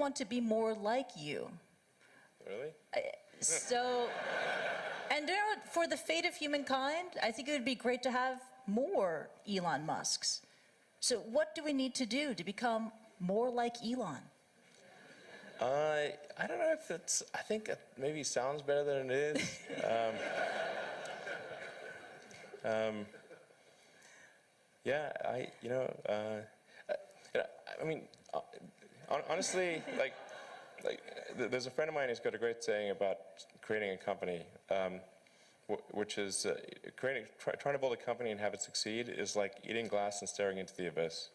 want to be more like you. Really? So, and you know what, for the fate of humankind, I think it would be great to have more Elon Musks. So what do we need to do to become more like Elon? I don't know if it's, I think it maybe sounds better than it is. Yeah, I mean, honestly, like, there's a friend of mine who's got a great saying about creating a company, which is trying to build a company and have it succeed is like eating glass and staring into the abyss.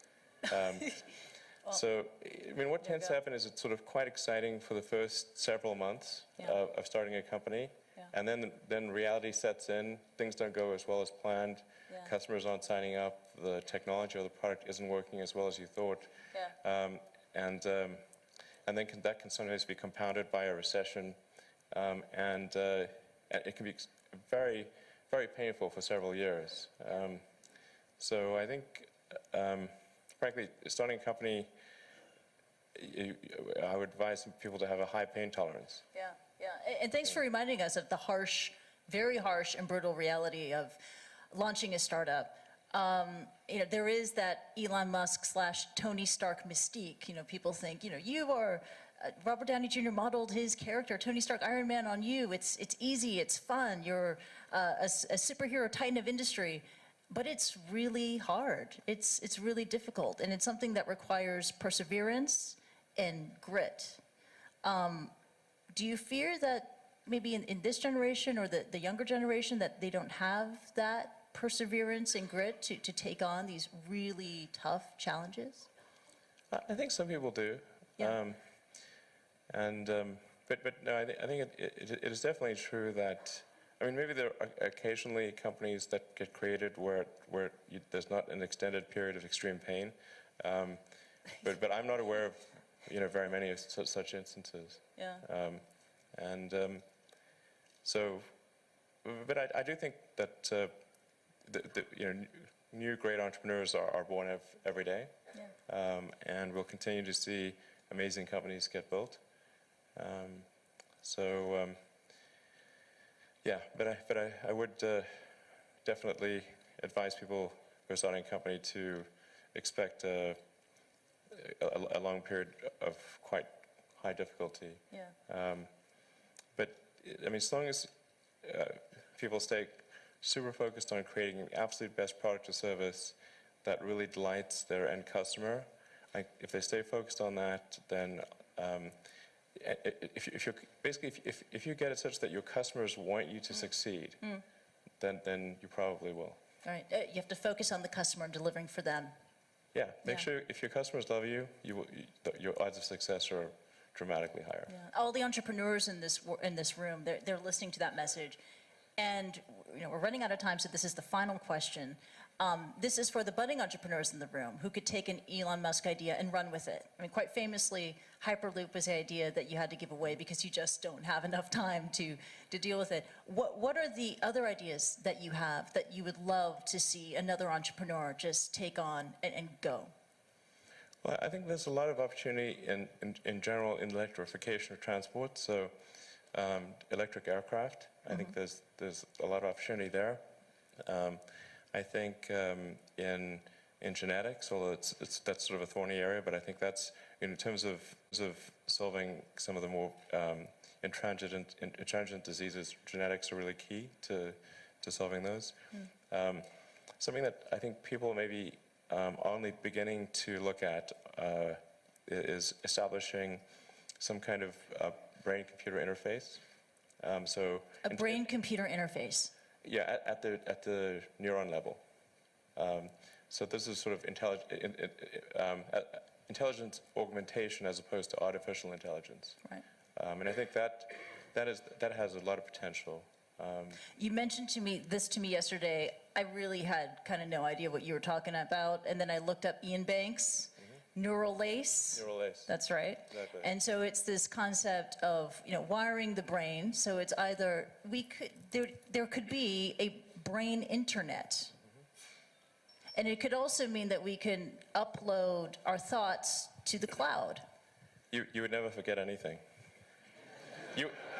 So, I mean, what tends to happen is it's sort of quite exciting for the first several months of starting a company, and then reality sets in. Things don't go as well as planned. Customers aren't signing up. The technology or the product isn't working as well as you thought. And then that can sometimes be compounded by a recession, and it can be very, very painful for several years. So I think, frankly, starting a company, I would advise people to have a high pain tolerance. And thanks for reminding us of the harsh, very harsh and brutal reality of launching a startup. There is that Elon Musk / Tony Stark mystique. People think, you are, Robert Downey Jr. modeled his character, Tony Stark, Iron Man, on you. It's easy, it's fun, you're a superhero titan of industry. But it's really hard. It's really difficult, and it's something that requires perseverance and grit. Do you fear that maybe in this generation or the younger generation that they don't have that perseverance and grit to take on these really tough challenges? I think some people do. But no, I think it is definitely true that, I mean, maybe there are occasionally companies that get created where there's not an extended period of extreme pain, but I'm not aware of very many of such instances. But I do think that new great entrepreneurs are born every day, and we'll continue to see amazing companies get built. But I would definitely advise people who are starting a company to expect a long period of quite high difficulty. But I mean, as long as people stay super focused on creating the absolute best product or service that really delights their end customer, if they stay focused on that, then if you get it such that your customers want you to succeed, then you probably will. All right, you have to focus on the customer and delivering for them. Make sure if your customers love you, your odds of success are dramatically higher. All the entrepreneurs in this room, they're listening to that message, and we're running out of time, so this is the final question. This is for the budding entrepreneurs in the room who could take an Elon Musk idea and run with it. I mean, quite famously, Hyperloop was the idea that you had to give away because you just don't have enough time to deal with it. What are the other ideas that you have that you would love to see another entrepreneur just take on and go? Well, I think there's a lot of opportunity in general in electrification of transport. So electric aircraft, I think there's a lot of opportunity there. I think in genetics, although that's sort of a thorny area, but I think that's in terms of solving some of the more intransigent diseases, genetics are really key to solving those. Something that I think people maybe only beginning to look at is establishing some kind of brain-computer interface. A brain-computer interface. Yeah, at the neuron level. So this is sort of intelligence augmentation as opposed to artificial intelligence. Right. And I think that has a lot of potential. You mentioned to me yesterday. I really had kind of no idea what you were talking about, and then I looked up Ian Banks. Neural lace. Neural lace. That's right. Exactly. And so it's this concept of wiring the brain. So it's either there could be a brain internet, and it could also mean that we can upload our thoughts to the cloud. You would never forget anything.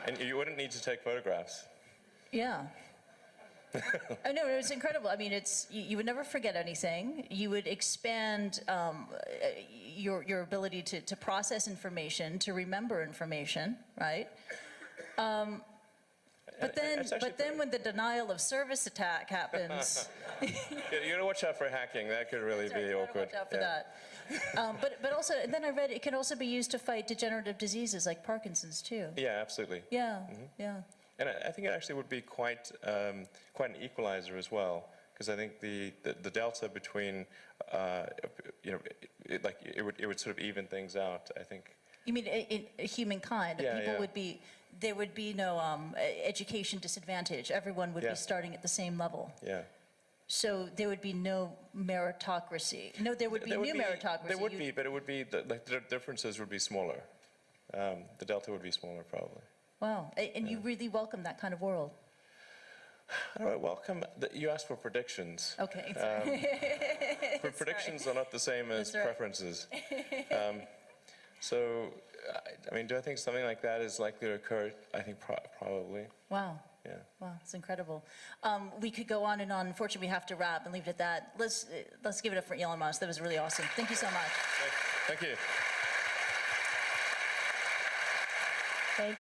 And you wouldn't need to take photographs. Yeah. I know, it's incredible. I mean, you would never forget anything. You would expand your ability to process information, to remember information, right? But then when the denial of service attack happens, You gotta watch out for hacking. That could really be awkward. watch out for that. But also, and then I read it can also be used to fight degenerative diseases like Parkinson's too. Yeah, absolutely. Yeah, yeah. And I think it actually would be quite an equalizer as well, because I think the delta between, it would sort of even things out, I think. You mean in humankind? Yeah, people yeah. there would be no education disadvantage. Everyone would be starting at the same level. Yeah. So there would be no meritocracy. No, there would be new meritocracy. There would be, but it would be, the differences would be smaller. The delta would be smaller, probably. Wow, and you really welcome that kind of world. How do I welcome, you asked for predictions. Okay. Predictions are not the same as That's right. preferences. So, I mean, do I think something like that is likely to occur? I think probably. Wow. Yeah. Wow, it's incredible. We could go on and on. Unfortunately, we have to wrap and leave it at that. Let's give it up for Elon Musk. That was really awesome. Thank you so much. Thank you. Thank